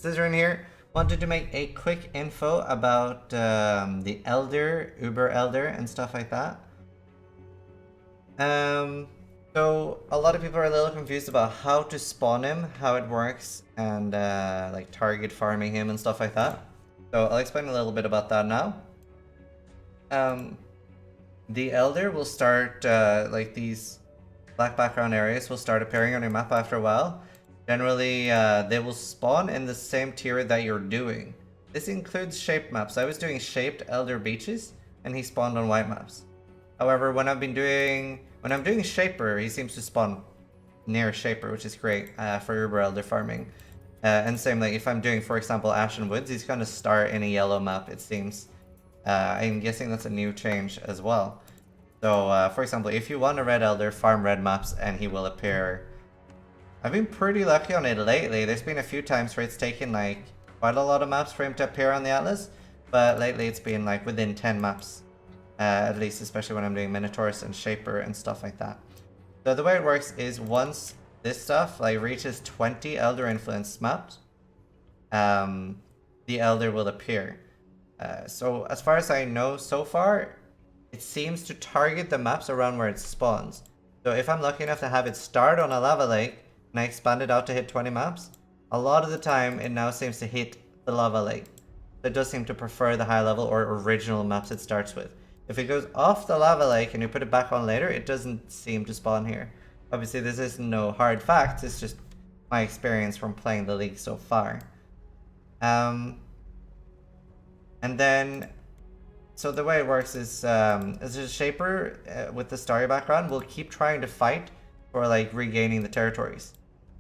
Zizaran here. Wanted to make a quick info about the Elder, Uber Elder, and stuff like that. So a lot of people are a little confused about how to spawn him, how it works, and like target farming him and stuff like that. So I'll explain a little bit about that now. The Elder will start like these black background areas will start appearing on your map after a while. Generally, they will spawn in the same tier that you're doing. This includes shaped maps. I was doing shaped Elder Beaches, and he spawned on white maps. However, when I'm doing Shaper, he seems to spawn near Shaper, which is great for Uber Elder farming. And same, like if I'm doing, for example, Ashen Woods, he's gonna start in a yellow map, it seems. I'm guessing that's a new change as well. So, for example, if you want a red elder, farm red maps and he will appear. I've been pretty lucky on it lately. There's been a few times where it's taken like quite a lot of maps for him to appear on the atlas, but lately it's been like within 10 maps, at least, especially when I'm doing Minotaurs and Shaper and stuff like that. So the way it works is once this stuff like reaches 20 elder influence maps, the elder will appear. So as far as I know so far, it seems to target the maps around where it spawns. So if I'm lucky enough to have it start on a lava lake and I expand it out to hit 20 maps, a lot of the time it now seems to hit the lava lake. So it does seem to prefer the high level or original maps it starts with. If it goes off the lava lake and you put it back on later, it doesn't seem to spawn here. Obviously this is no hard fact, it's just my experience from playing the league so far. And then so the way it works is, as a Shaper with the starry background will keep trying to fight for like regaining the territories.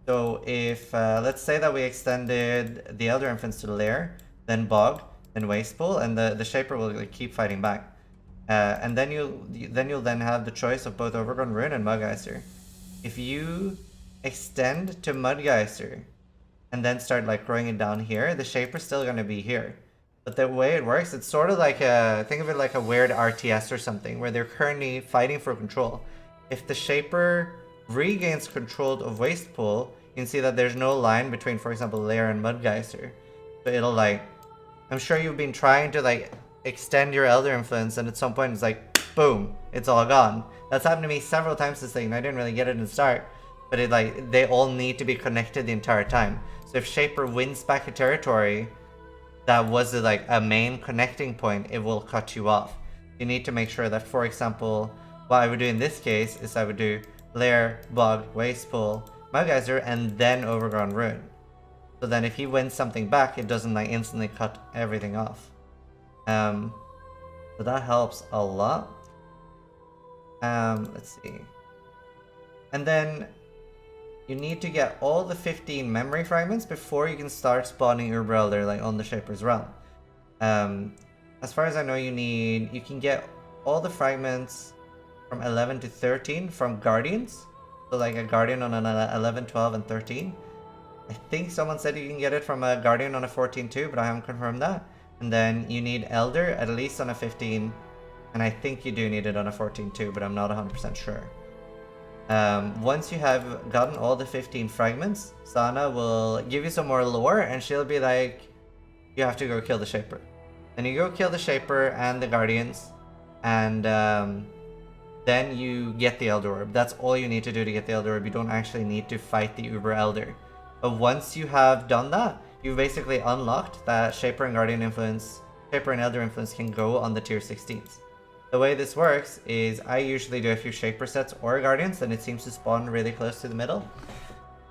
So if, let's say that we extended the Elder Infants to the lair, then Bog, then Waste Pool, and the Shaper will like, keep fighting back. And then you'll then have the choice of both Overgrown Ruin and Mudgeyser. If you extend to Mudgeyser and then start like growing it down here, the Shaper's still gonna be here. But the way it works, it's sort of like think of it like a weird RTS or something, where they're currently fighting for control. If the Shaper regains control of Waste Pool, you can see that there's no line between, for example, Lair and Mudgeyser. So it'll like, I'm sure you've been trying to like extend your Elder Influence, and at some point it's like, boom, it's all gone. That's happened to me several times this thing, and I didn't really get it in the start. But it like, they all need to be connected the entire time. So if Shaper wins back a territory that was like a main connecting point, it will cut you off. You need to make sure that, for example, what I would do in this case is I would do Lair, Bog, Waste Pool, Mudgeyser, and then Overgrown Ruin. So then if he wins something back, it doesn't like instantly cut everything off. So that helps a lot. Let's see. And then you need to get all the 15 memory fragments before you can start spawning Uber Elder like on the Shaper's realm. As far as I know, you can get all the fragments from 11 to 13 from Guardians. So like a Guardian on an 11, 12, and 13. I think someone said you can get it from a Guardian on a 14 too, but I haven't confirmed that. And then you need Elder at least on a 15. And I think you do need it on a 14 too, but I'm not 100% sure. Once you have gotten all the 15 fragments, Sana will give you some more lore and she'll be like, you have to go kill the Shaper. Then you go kill the Shaper and the Guardians, and then you get the Elder Orb. That's all you need to do to get the Elder Orb. You don't actually need to fight the Uber Elder. But once you have done that, you've basically unlocked that Shaper and Guardian influence, Shaper and Elder influence can go on the tier 16s. The way this works is I usually do a few Shaper sets or Guardians, and it seems to spawn really close to the middle.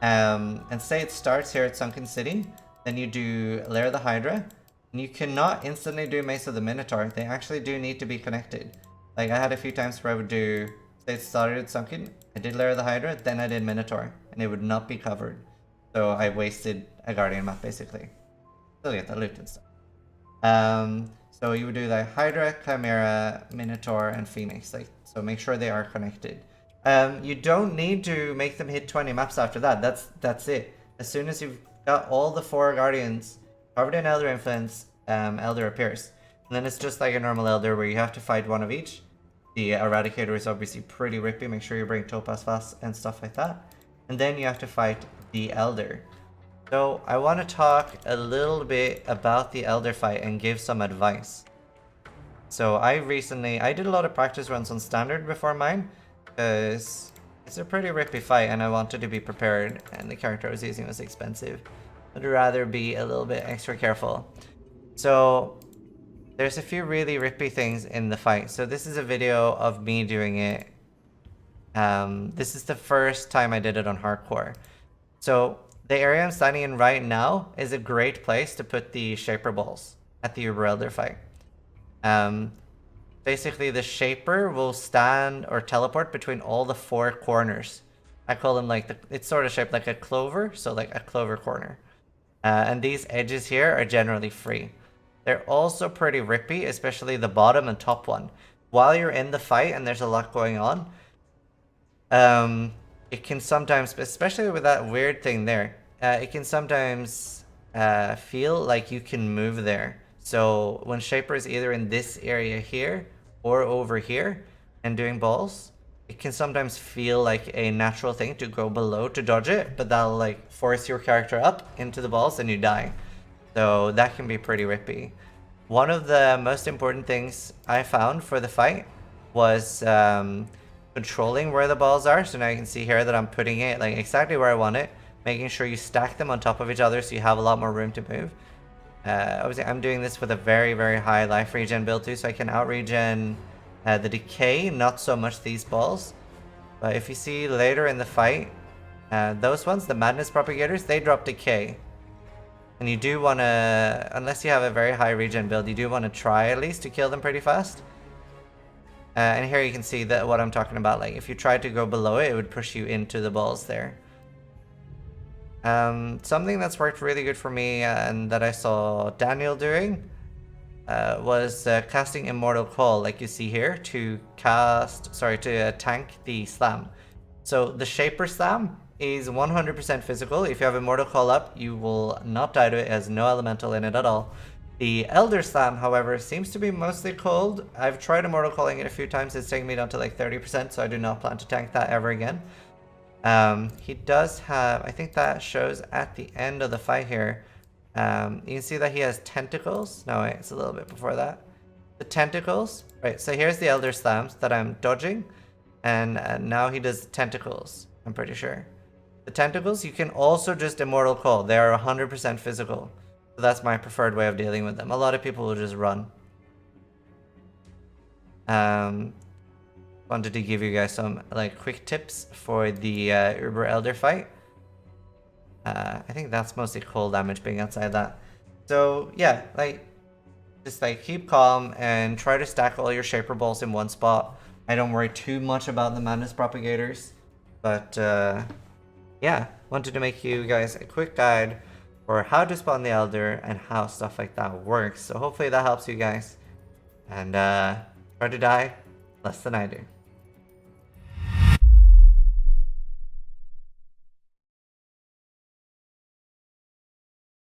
And say it starts here at Sunken City, then you do Lair of the Hydra, and you cannot instantly do Mace of the Minotaur. They actually do need to be connected. Like I had a few times where I would do, say it started at Sunken, I did Lair of the Hydra, then I did Minotaur, and it would not be covered. So I wasted a Guardian map basically. Still get the loot and stuff. So you would do like Hydra, Chimera, Minotaur, and Phoenix. Like, so make sure they are connected. You don't need to make them hit 20 maps after that. That's it. As soon as you've got all the 4 Guardians covered in Elder Influence, Elder appears. And then it's just like a normal Elder where you have to fight one of each. The Eradicator is obviously pretty rippy. Make sure you bring Topaz fast and stuff like that. And then you have to fight the Elder. So I want to talk a little bit about the Elder fight and give some advice. So I did a lot of practice runs on Standard before mine, because it's a pretty rippy fight and I wanted to be prepared, and the character I was using was expensive. I'd rather be a little bit extra careful. So there's a few really rippy things in the fight. So this is a video of me doing it. This is the first time I did it on hardcore. So the area I'm standing in right now is a great place to put the Shaper Balls at the Uber Elder fight. Basically the Shaper will stand or teleport between all the 4 corners. I call them like, it's sort of shaped like a clover, so like a clover corner. And these edges here are generally free. They're also pretty rippy, especially the bottom and top one. While you're in the fight and there's a lot going on, it can sometimes, especially with that weird thing there, it can sometimes feel like you can move there. So when Shaper is either in this area here or over here and doing balls, it can sometimes feel like a natural thing to go below to dodge it, but that'll like force your character up into the balls and you die. So that can be pretty rippy. One of the most important things I found for the fight was controlling where the balls are. So now you can see here that I'm putting it like exactly where I want it, making sure you stack them on top of each other so you have a lot more room to move. Obviously I'm doing this with a very, very high life regen build too, so I can out regen the decay, not so much these balls. But if you see later in the fight, those ones, the madness propagators, they drop decay. And you do want to, unless you have a very high regen build, you do want to try at least to kill them pretty fast. And here you can see that what I'm talking about. Like if you tried to go below it, it would push you into the balls there. Something that's worked really good for me and that I saw Daniel doing was casting Immortal Call, like you see here, to tank the slam. So the Shaper Slam is 100% physical. If you have Immortal Call up, you will not die to it. It has no elemental in it at all. The Elder Slam, however, seems to be mostly cold. I've tried Immortal Calling it a few times. It's taken me down to like 30%, so I do not plan to tank that ever again. He does have, I think that shows at the end of the fight here. You can see that he has tentacles. No, wait, it's a little bit before that. The tentacles, right, so here's the Elder Slams that I'm dodging. And now he does tentacles, I'm pretty sure. The tentacles, you can also just Immortal Call. They are 100% physical. So that's my preferred way of dealing with them. A lot of people will just run. Wanted to give you guys some like quick tips for the Uber Elder fight. I think that's mostly cold damage being outside that. So yeah, like just like keep calm and try to stack all your Shaper Balls in one spot. I don't worry too much about the Madness Propagators, but yeah, wanted to make you guys a quick guide for how to spawn the Elder and how stuff like that works. So hopefully that helps you guys, and try to die less than I do.